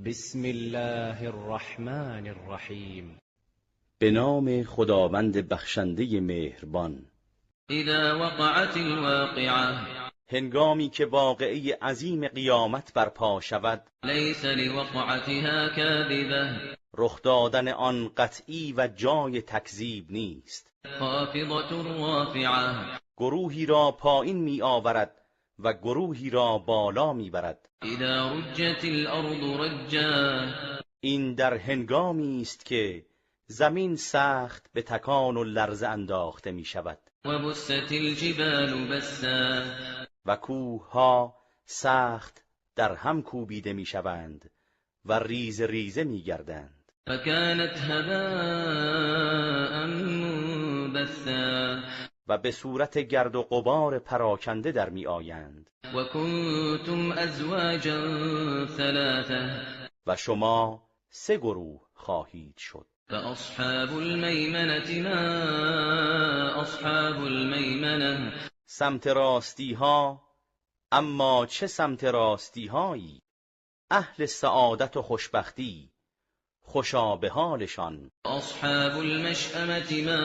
بسم الله الرحمن الرحیم. به نام خداوند بخشنده مهربان. اذا وقعت الواقعه، هنگامی که واقعه عظیم قیامت برپا شود، لیس لوقعتها کاذبه، رخ دادن آن قطعی و جای تکذیب نیست. خافضة رافعه، گروهی را پایین می آورد و گروهی را بالا می برد. اذا رجت الارض رجا، این در هنگامی است که زمین سخت به تکان و لرزه انداخته می شود و بست الجبال بسا، و کوهها سخت در هم کوبیده می شوند و ریزه ریزه می گردند. فكانت هباء منبثا، و به صورت گرد و غبار پراکنده در می آیند. و کنتم ازواجا ثلاثه، و شما 3 گروه خواهید شد. فاصحاب المیمنة ما اصحاب المیمنة، سمت راستی ها، اما چه سمت راستی هایی؟ اهل سعادت و خوشبختی، خوشا به حالشان. اصحاب المشأمة ما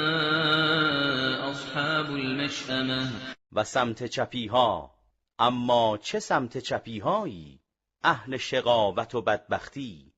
اصحاب المشأمة، و سمت چپی ها، اما چه سمت چپی هایی؟ اهل شقاوت و بدبختی،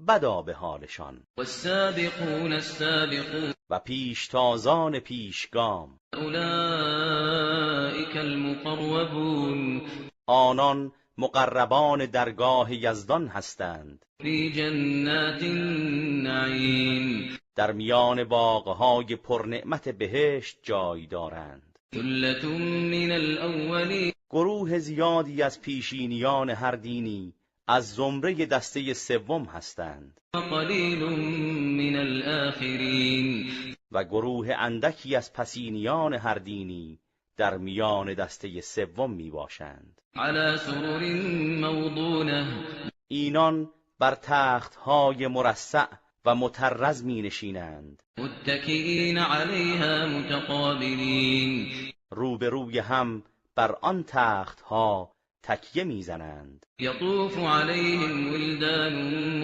بدا به حالشان. والسابقون السابقون، و پیشتازان پیشگام، اولئک المقربون، آنان مقربان درگاه یزدان هستند. فی جنات النعیم، در میان باغهای پرنعمت بهشت جای دارند. ثلة من الاولین، گروه زیادی از پیشینیان هر دینی از زمره دسته 3 هستند و قلیل من الاخرین، و گروه اندکی از پسینیان هر دینی در میان دسته 3 می باشند. علی سرر موضونه، اینان بر تختهای مرصع و مطرز می نشینند، متکئین علیها متقابلین، روبروی هم بر آن تختها تکیه می زنند. یطوف علیهم ولدان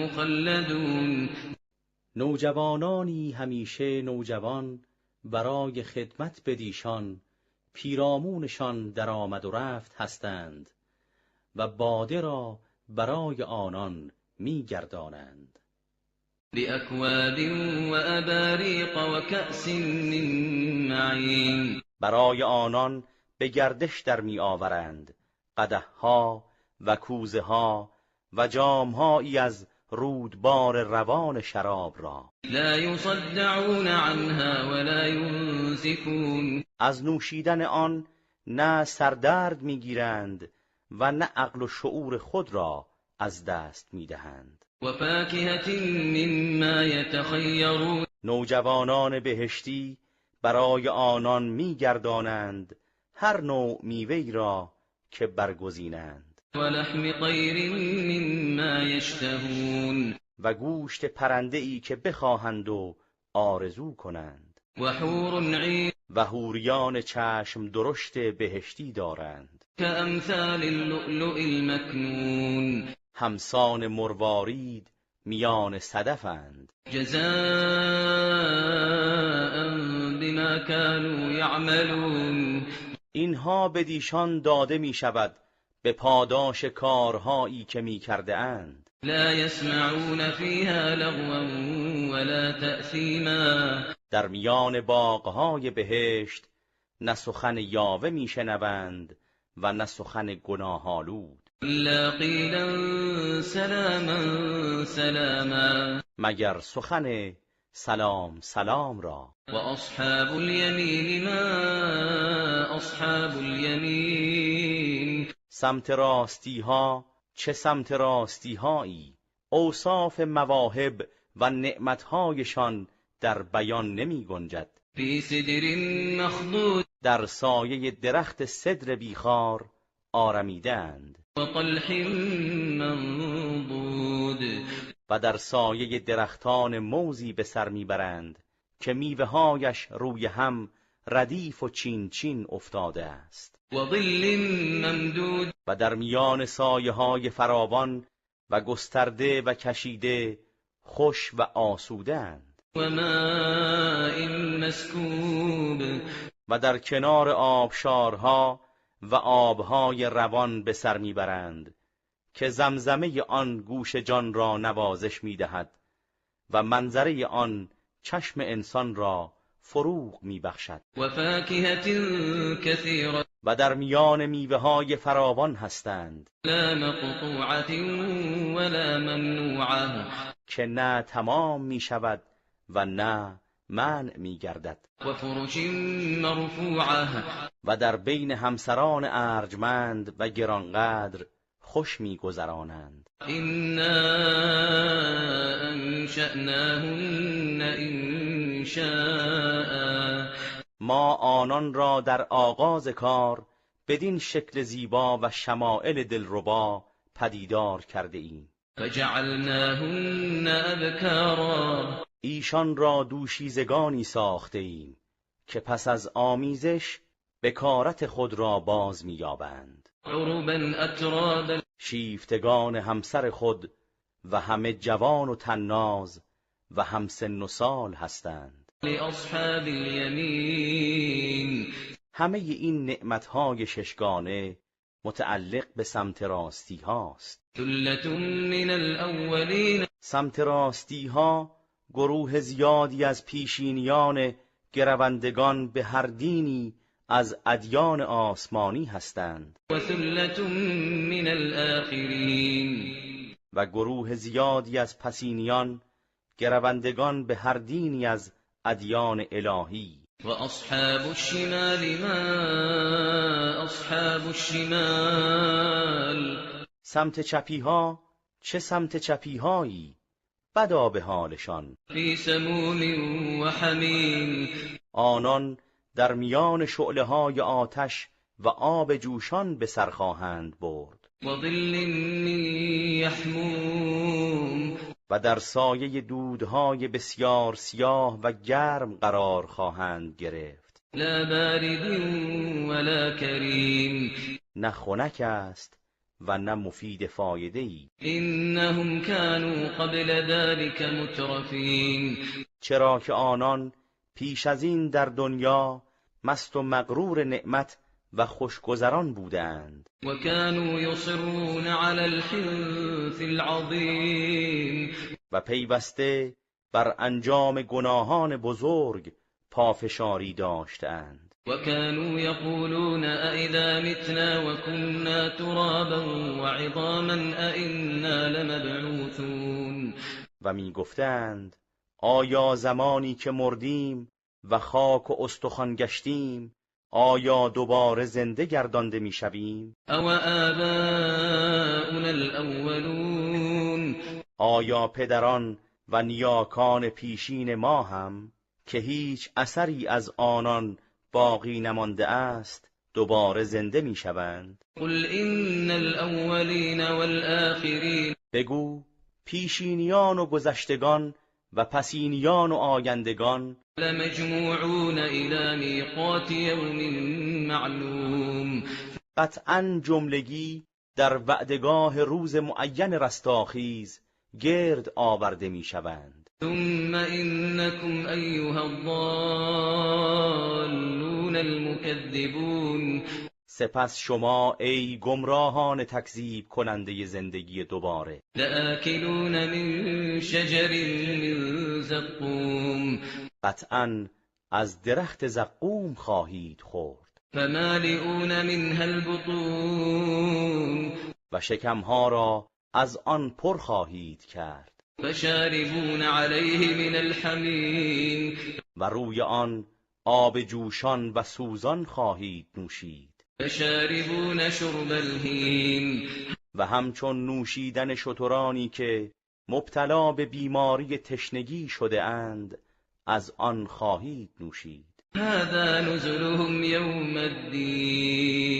مخلدون، نوجوانانی همیشه نوجوان برای خدمت بدیشان پیرامونشان در آمد و رفت هستند و باده را برای آنان می گردانند. بأكواب و اباریق و کأس من معین، برای آنان به گردش در می آورند قدحها و کوزه ها و جامهایی از رودبار روان شراب را. لا یصدعون عنها ولا ینزفون، از نوشیدن آن نه سردرد می گیرند و نه عقل و شعور خود را از دست می دهند. و فاکهة مما یتخیرون، نوجوانان بهشتی برای آنان می گردانند هر نوع میوه‌ای را که برگزینند، و لحم طیر مما یشتهون، و گوشت پرنده‌ای که بخواهند و آرزو کنند. و حور عین و حوریان چشم درشت بهشتی دارند، کامثال اللؤلؤ المکنون، همسان مروارید میان صدفند. جزاء بما كانوا يعملون، اینها بدیشان داده می شود به پاداش کارهایی که می کرده اند. لا يسمعون فيها لغوا ولا تأثیما، در میان باغهای بهشت نه سخن یاوه می شنوند و نه سخن گناه‌آلود، الا قیلا سلاما سلاما، مگر سخن سلام سلام را. و اصحاب الیمین ما اصحاب الیمین، سمت راستی ها چه سمت راستی هایی؟ اوصاف مواهب و نعمتهایشان در بیان نمی گنجد. فی سدر مخضود، در سایه درخت سدر بیخار آرمیدند، و طلح منضود، و در سایه درختان موزی به سر میبرند که میوه‌هایش روی هم ردیف و چین چین افتاده است، و ظل ممدود، و در میان سایه‌های فراوان و گسترده و کشیده خوش و آسوده‌اند. و ماء مسکوب، و در کنار آبشارها و آبهای روان به سر میبرند که زمزمه آن گوش جان را نوازش میدهد و منظره آن چشم انسان را فروغ میبخشد. و فاکهة کثیرة، و در میان میوه‌های فراوان هستند لا مقطوعة ولا ممنوعة، که نه تمام میشود و نه منع میگردد. و فرش مرفوعة، و در بین همسران ارجمند و گرانقدر خوش میگذرانند. إنا أنشأناهن إنشاء، ما آنان را در آغاز کار بدین شکل زیبا و شمائل دلربا پدیدار کرده ایم. فجعلناهن أبكارا، ایشان را دوشیزگانی ساخته ایم که پس از آمیزش بکارت خود را باز می‌یابند. عربا أترابا، شیفتگان همسر خود و همه جوان و طناز و هم سن و سال هستند. لأصحاب اليمين، همه این نعمتهای ششگانه متعلق به سمت راستی هاست. ثلة من الأولين، سمت راستی ها گروه زیادی از پیشینیان گروندگان به هر دینی از ادیان آسمانی هستند وثلة من الآخرين، و گروه زیادی از پسینیان گروندگان به هر دینی از ادیان الهی. وأصحاب الشمال ما أصحاب الشمال، سمت چپی ها چه سمت چپی هایی، بدا به حالشان. في سموم وحمیم، آنان در میان شعله های آتش و آب جوشان به سر خواهند برد وظل من يحموم، و در سایه دودهای بسیار سیاه و گرم قرار خواهند گرفت. لا بارد ولا کریم، نه خنک است و نه مفید فایده‌ای. إنهم كانوا قبل ذلك مترفين، چرا که آنان پیش از این در دنیا مست و مغرور نعمت و خوشگذران بودند وكانوا يصرون على الحنث العظيم، و پیوسته بر انجام گناهان بزرگ پافشاری داشتند. وكانوا يقولون أئذا متنا وكنا ترابا وعظاما أئنا لمبعوثون، و می گفتند آیا زمانی که مردیم و خاک و استخوان گشتیم آیا دوباره زنده گردانده می شویم؟ أو آباؤنا الأولون، آیا پدران و نیاکان پیشین ما هم که هیچ اثری از آنان باقی نمانده است دوباره زنده می شوند؟ قل إن الأولين والآخرين، بگو پیشینیان و گذشتگان و پسینیان و آیندگان لمجموعون إلى میقات یوم معلوم، قطعاً جملگی در وعدگاه روز معین رستاخیز گرد آورده می شوند. ثم إنكم أيها الضالون المكذبون، سپس شما ای گمراهان تکذیب کننده زندگی دوباره لآكلون من شجر من زقوم، قطعاً از درخت زقوم خواهید خورد فمالئون منها البطون، و شکمها را از آن پر خواهید کرد فشاربون عليه من الحمیم، و روی آن آب جوشان و سوزان خواهید نوشید فشاربون شرب الهیم، و همچون نوشیدن شترانی که مبتلا به بیماری تشنگی شده اند از آن خواهید نوشید. هذا نزلهم يوم الدين،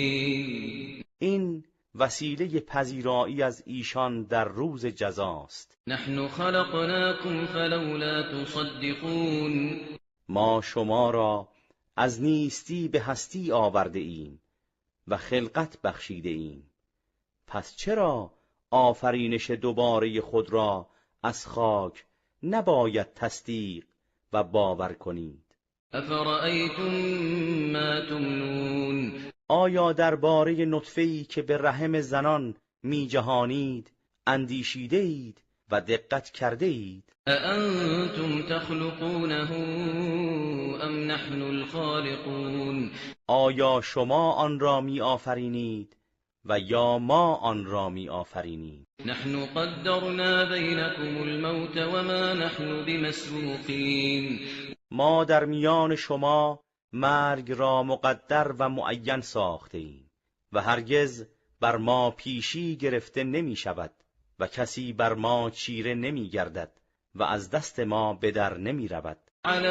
این وسیله پذیرایی از ایشان در روز جزاست. نحن خلقناكم فلولا تصدقون، ما شما را از نیستی به هستی آورده ایم و خلقت بخشیده ایم، پس چرا آفرینش دوباره خود را از خاک نباید تصدیق و باور کنید. افرأیتم ما تمنون آیا درباره نطفه‌ای که به رحم زنان می جهانید اندیشیده اید و دقت کرده اید؟ اانتم تخلقونه ام نحن الخالقون آیا شما آن را می آفرینید و یا ما آن را می آفرینیم؟ نحن قدرنا بینکم الموت وما نحن بمسبوقین ما در میان شما مرگ را مقدر و معین ساخته ایم و هرگز بر ما پیشی گرفته نمی شود و کسی بر ما چیره نمی گردد و از دست ما به در نمی رود. على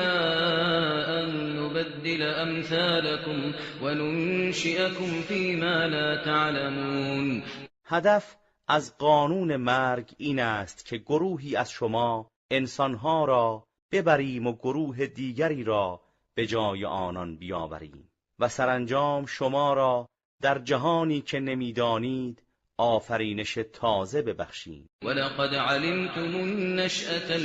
ان نبدل امثالكم وننشئكم فيما لا تعلمون هدف از قانون مرگ این است که گروهی از شما انسانها را ببریم و گروه دیگری را به جای آنان بیاوریم و سرانجام شما را در جهانی که نمیدانید آفرینش تازه ببخشیم. ولقد علمتم النشأة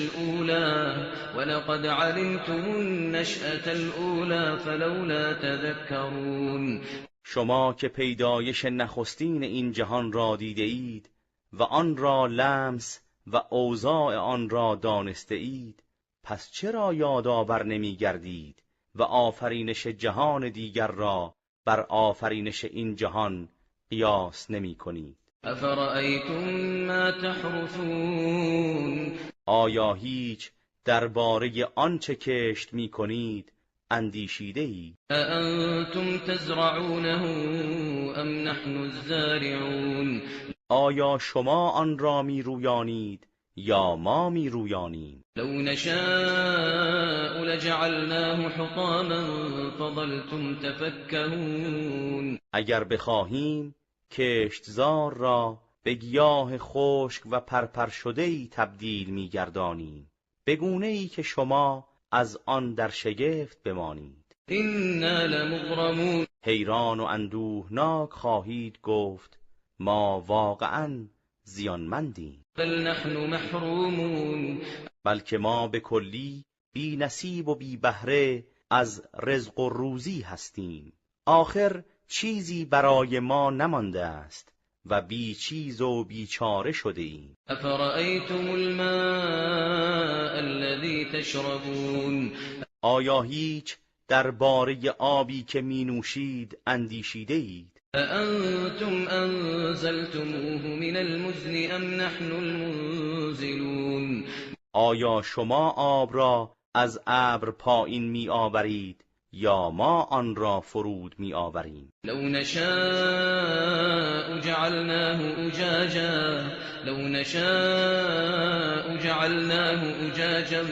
الأولى فلولا تذكرون شما که پیدایش نخستین این جهان را دیده اید و آن را لمس و اوضاع آن را دانسته اید، پس چرا یادآور نمی گردید و آفرینش جهان دیگر را بر آفرینش این جهان قیاس نمی کنید؟ افرأیتم ما تحرثون آیا هیچ درباره آنچه کشت می کنید اندیشیده اید؟ اانتم تزرعونه ام نحن الزارعون آیا شما آن را می رویانید یا ما می رویانیم؟ لو نشاء لجعلناه حطاما فظلتم تفکهون اگر بخواهیم کشتزار را به گیاه خشک و پرپر شده‌ای تبدیل می گردانیم، به گونه‌ای که شما از آن در شگفت بمانید. إنا لمغرمون حیران و اندوهناک خواهید گفت ما واقعاً زیانمندیم. بل نحن محرومون بلکه ما به کلی بی نصیب و بی بهره از رزق و روزی هستیم. آخر چیزی برای ما نمانده است و بی چیز و بیچاره شده ایم. أفرأيتم الماء الذي تشربون آیا هیچ درباره آبی که می نوشید اندیشیده اید؟ أأنتم أنزلتموه من المزن أم نحن المنزلون آیا شما آب را از ابر پایین می آورید یا ما آن را فرود می آوریم؟ لو نشاء جعلناه أجاجا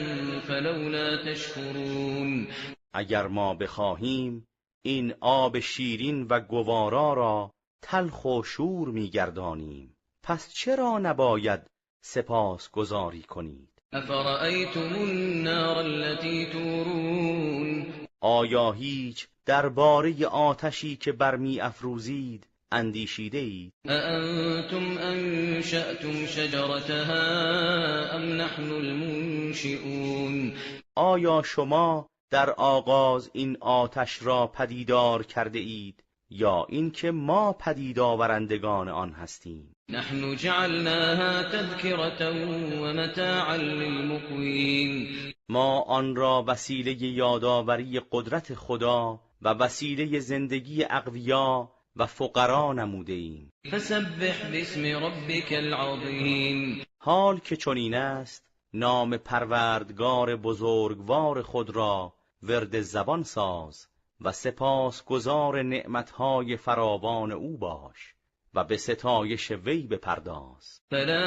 فلولا تشكرون اگر ما بخواهیم این آب شیرین و گوارا را تلخ و شور می گردانیم، پس چرا نباید سپاس گزاری کنید؟ أفرأيتم النار التي تورون آیا هیچ درباره آتشی که برمی افروزید اندیشیده اید؟ أأنتم أنشأتم شجرتها أم نحن المنشئون آیا شما در آغاز این آتش را پدیدار کرده اید یا اینکه ما پدید آورندگان آن هستیم؟ نحن جعلناها تذكرة ومتاعا للمقوين ما آن را وسیله یادآوری قدرت خدا و وسیله زندگی اقویا و فقرا نموده ایم. فسبح باسم ربك العظیم حال که چنین است، نام پروردگار بزرگوار خود را ورد زبان ساز و سپاسگزار نعمتهای فراوان او باش و به ستایش وی بپرداز. فلا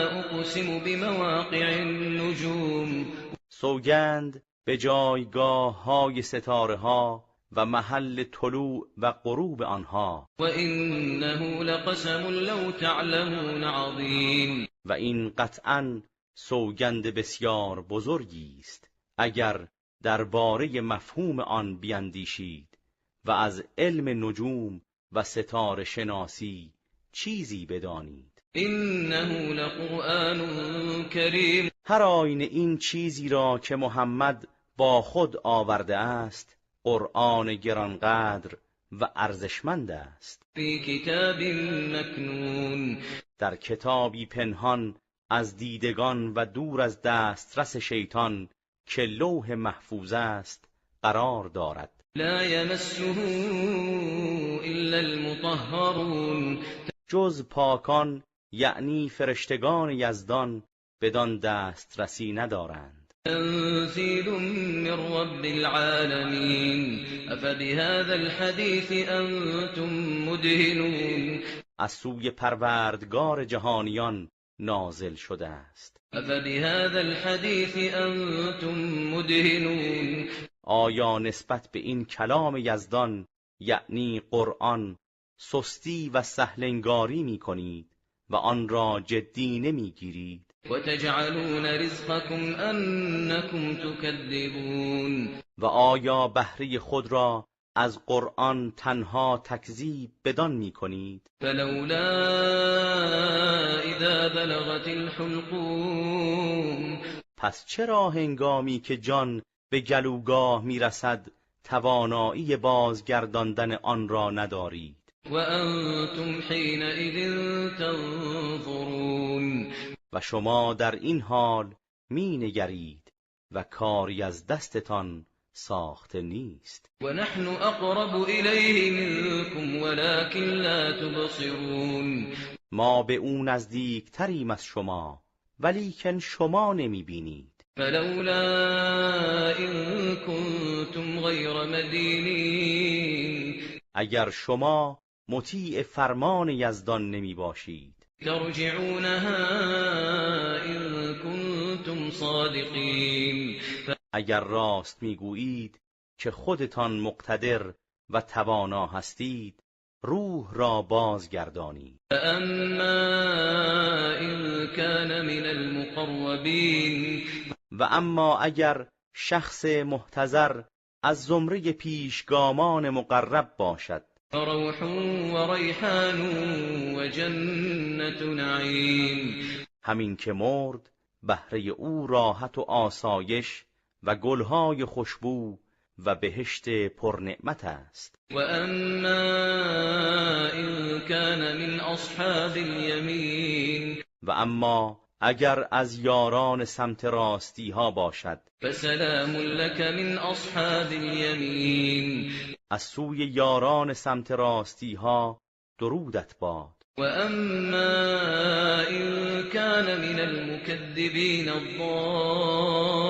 اقسم بمواقع النجوم سوگند به جایگاه های ستاره ها و محل طلوع و غروب آنها. وإنه لقسم لو تعلمون عظیم و این قطعاً سوگند بسیار بزرگی است اگر درباره مفهوم آن بیندیشید و از علم نجوم و ستاره شناسی چیزی بدانید. إنه لقرآن كريم. هر آینه این چیزی را که محمد با خود آورده است قرآن گرانقدر و ارزشمند است. فی کتاب مکنون. در کتابی پنهان از دیدگان و دور از دسترس شیطان که لوح محفوظ است قرار دارد. لا یمسه الا المطهرون. جز پاکان یعنی فرشتگان یزدان بدان دسترسی ندارند. تنزیل من رب العالمین افبهذا الحدیث انتم مدهنون. از سوی پروردگار جهانیان نازل شده است. افبهذا الحدیث انتم مدهنون. آیا نسبت به این کلام یزدان یعنی قرآن سستی و سهلنگاری می کنید و آن را جدی نمی گیرید؟ و تجعلون رزقكم انکم تکذبون. و آیا بهره خود را از قرآن تنها تکذیب بدان می کنید؟ فلولا اذا بلغت الحلقوم. پس چرا هنگامی که جان به گلوگاه می رسد توانایی بازگرداندن آن را ندارید؟ و انتم حینئذ تنظرون. و شما در این حال می نگرید و کاری از دستتان ساخته نیست. و نحن اقرب الیه منکم ولکن لا تبصرون. ما به او نزدیکتریم از شما ولیکن شما نمی بینید. فلولا ان کنتم غیر مدینین. اگر شما مطیع فرمان یزدان نمی باشید ترجعونها ان کنتم صادقین. اگر راست میگویید که خودتان مقتدر و توانا هستید روح را بازگردانید. فاما ان كان من المقربین. و اما اگر شخص محتضر از زمره پیشگامان مقرب باشد فروح و ریحان و جنت نعیم. همین که مرد بهره او راحت و آسایش و گلهای خوشبو و بهشت پرنعمت است. و اما ان كان من اصحاب الیمین. و اما اگر از یاران سمت راستی ها باشد فسلام لك من اصحاب الیمین. از سوی یاران سمت راستی ها درودت باد. و اما ان كان من المكذبین الضالین.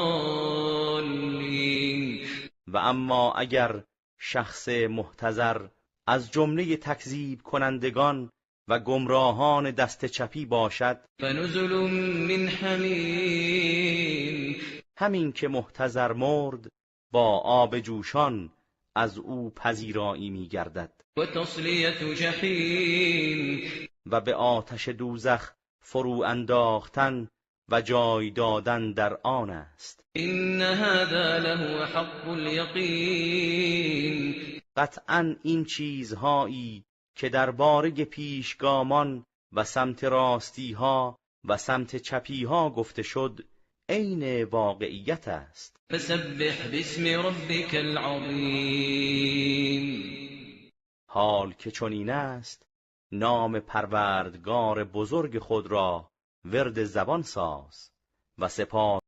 و اما اگر شخص محتضر از جمله تکذیب کنندگان و گمراهان دست چپی باشد فنزل من حمیم. همین که محتضر مرد با آب جوشان از او پذیرایی می گردد و تصلیه جحیم. و به آتش دوزخ فرو انداختن و جای دادن در آن است. این هذا له حق الیقین. قطعاً این چیزهایی که درباره پیشگامان و سمت راستی ها و سمت چپی ها گفته شد عین واقعیت است. فسبح باسم ربک العظیم. حال که چنین است نام پروردگار بزرگ خود را ورد زبان ساز و سپاس